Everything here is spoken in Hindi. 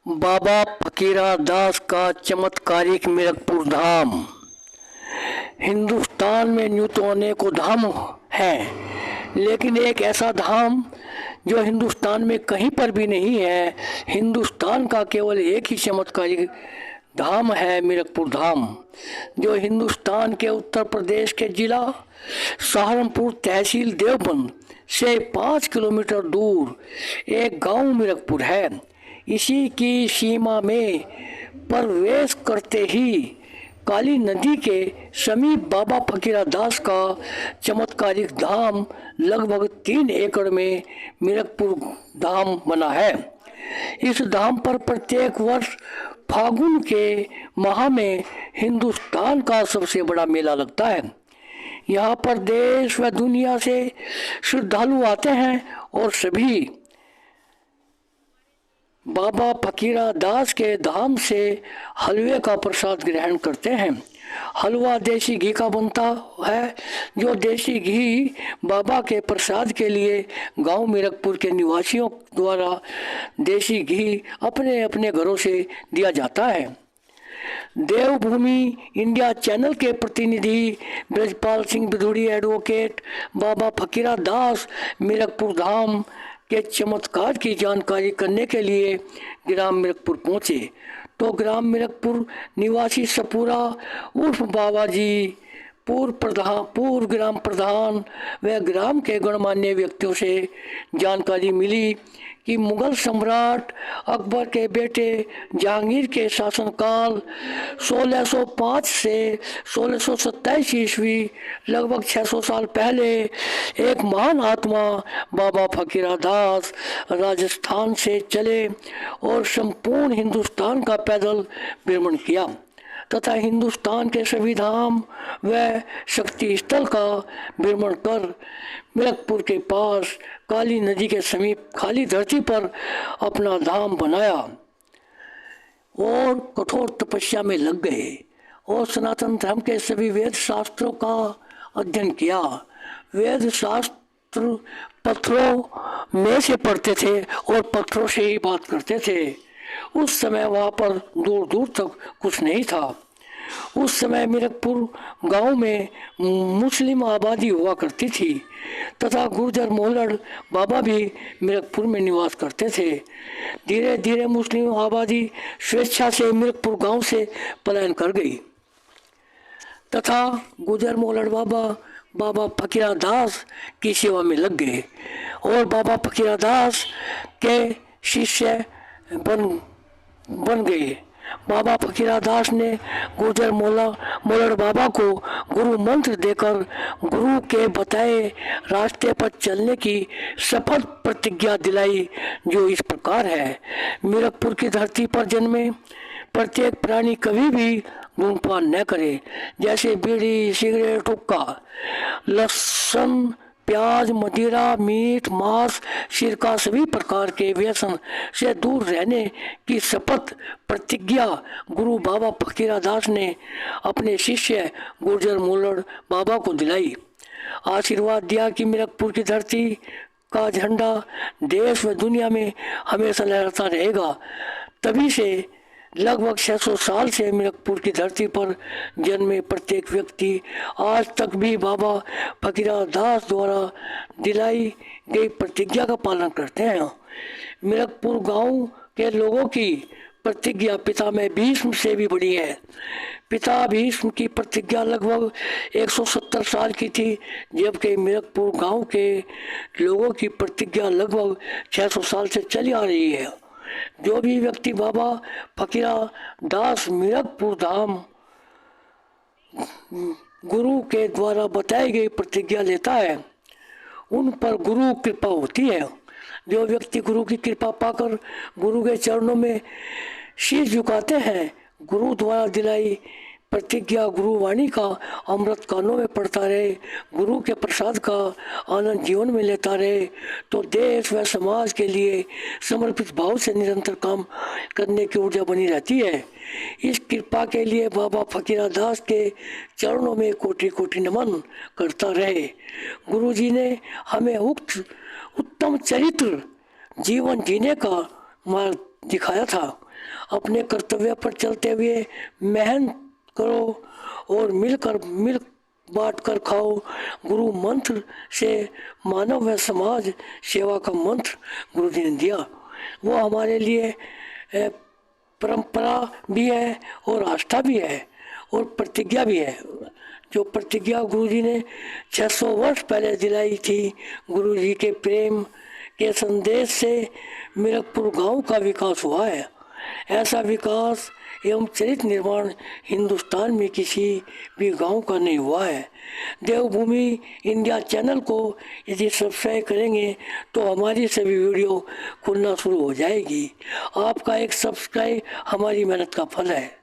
बाबा फकीरा दास का चमत्कारिक मिरकपुर धाम। हिंदुस्तान में यूँ तो अनेकों धाम हैं, लेकिन एक ऐसा धाम जो हिंदुस्तान में कहीं पर भी नहीं है। हिंदुस्तान का केवल एक ही चमत्कारिक धाम है मिरकपुर धाम, जो हिंदुस्तान के उत्तर प्रदेश के जिला सहारनपुर तहसील देवबंद से 5 किलोमीटर दूर एक गांव मिरकपुर है। इसी की सीमा में प्रवेश करते ही काली नदी के समीप बाबा फकीरा दास का चमत्कारिक धाम लगभग 3 एकड़ में मिरकपुर धाम बना है। इस धाम पर प्रत्येक वर्ष फागुन के माह में हिंदुस्तान का सबसे बड़ा मेला लगता है। यहाँ पर देश व दुनिया से श्रद्धालु आते हैं और सभी बाबा फकीरा दास के धाम से हलवे का प्रसाद ग्रहण करते हैं। हलवा देसी घी का बनता है, जो देसी घी बाबा के प्रसाद के लिए गांव मिरकपुर के निवासियों द्वारा देसी घी अपने अपने घरों से दिया जाता है। देवभूमि इंडिया चैनल के प्रतिनिधि ब्रजपाल सिंह बिधुड़ी एडवोकेट बाबा फकीरा दास मिरकपुर धाम के चमत्कार की जानकारी करने के लिए ग्राम मिरकपुर पहुँचे तो ग्राम मिरकपुर निवासी सपूरा उर्फ बाबा जी, पूर्व ग्राम प्रधान व ग्राम के गणमान्य व्यक्तियों से जानकारी मिली कि मुगल सम्राट अकबर के बेटे जहांगीर के शासनकाल 1605 से 1627 ईस्वी लगभग 600 साल पहले एक महान आत्मा बाबा फकीरा दास राजस्थान से चले और संपूर्ण हिंदुस्तान का पैदल भ्रमण किया तथा हिंदुस्तान के सभी धाम व शक्ति स्थल का भ्रमण कर मिरकपुर के पास काली नदी के समीप खाली धरती पर अपना धाम बनाया और कठोर तपस्या में लग गए और सनातन धर्म के सभी वेद शास्त्रों का अध्ययन किया। वेद शास्त्र पत्थरों में से पढ़ते थे और पत्थरों से ही बात करते थे। उस समय वहाँ पर दूर दूर तक कुछ नहीं था। उस समय मिरकपुर गांव में मुस्लिम आबादी हुआ करती थी तथा गुर्जर मोहल्लड़ बाबा भी मिरकपुर में निवास करते थे। धीरे धीरे मुस्लिम आबादी स्वेच्छा से मिरकपुर गांव से पलायन कर गई तथा गुर्जर मोहल्लड़ बाबा फकीरा दास की सेवा में लग गए और बाबा फकीरा दास के शिष्य बन गए। बाबा फकीरा दास ने गुर्जर मोहल्लड़ बाबा को गुरु मंत्र देकर गुरु के बताए रास्ते पर चलने की शपथ प्रतिज्ञा दिलाई, जो इस प्रकार है। मिरकपुर की धरती पर जन्मे प्रत्येक प्राणी कभी भी धूम्रपान न करे, जैसे बीड़ी, सिगरेट, हुक्का, लहसुन, प्याज, मदिरा, मीट, मांस, सिरका सभी प्रकार के व्यसन से दूर रहने की शपथ प्रतिज्ञा गुरु बाबा फकीरा दास ने अपने शिष्य गुर्जर मोहल्लड़ बाबा को दिलाई। आशीर्वाद दिया कि मिरकपुर की धरती का झंडा देश व दुनिया में हमेशा लहराता रहेगा। तभी से लगभग 600 साल से मिरकपुर की धरती पर जन्मे प्रत्येक व्यक्ति आज तक भी बाबा फकीरा दास द्वारा दिलाई गई प्रतिज्ञा का पालन करते हैं। मिरकपुर गांव के लोगों की प्रतिज्ञा पिता में भीष्म से भी बड़ी है। पिता भीष्म की प्रतिज्ञा लगभग 170 साल की थी, जबकि मिरकपुर गांव के लोगों की प्रतिज्ञा लगभग 600 साल से चली आ रही है। जो भी व्यक्ति बाबा फकीरा दास मिरकपुर धाम गुरु के द्वारा बताई गई प्रतिज्ञा लेता है, उन पर गुरु कृपा होती है। जो व्यक्ति गुरु की कृपा पाकर गुरु के चरणों में शीश झुकाते हैं, गुरु द्वारा दिलाई प्रतिज्ञा गुरुवाणी का अमृत कानों में पड़ता रहे, गुरु के प्रसाद का आनंद जीवन में लेता रहे, तो देश व समाज के लिए समर्पित भाव से निरंतर काम करने की ऊर्जा बनी रहती है। इस कृपा के लिए बाबा फकीरा दास के चरणों में कोटि कोटि नमन करता रहे। गुरु जी ने हमें उत्तम चरित्र जीवन जीने का मार्ग दिखाया था। अपने कर्तव्य पर चलते हुए मेहनत करो और मिल बांट कर खाओ। गुरु मंत्र से मानव व समाज सेवा का मंत्र गुरु जी ने दिया। वो हमारे लिए परंपरा भी है और आस्था भी है और प्रतिज्ञा भी है। जो प्रतिज्ञा गुरु जी ने 600 वर्ष पहले दिलाई थी, गुरु जी के प्रेम के संदेश से मिरकपुर गांव का विकास हुआ है। ऐसा विकास एवं चरित्र निर्माण हिंदुस्तान में किसी भी गांव का नहीं हुआ है। देवभूमि इंडिया चैनल को यदि सब्सक्राइब करेंगे तो हमारी सभी वीडियो खुलना शुरू हो जाएगी। आपका एक सब्सक्राइब हमारी मेहनत का फल है।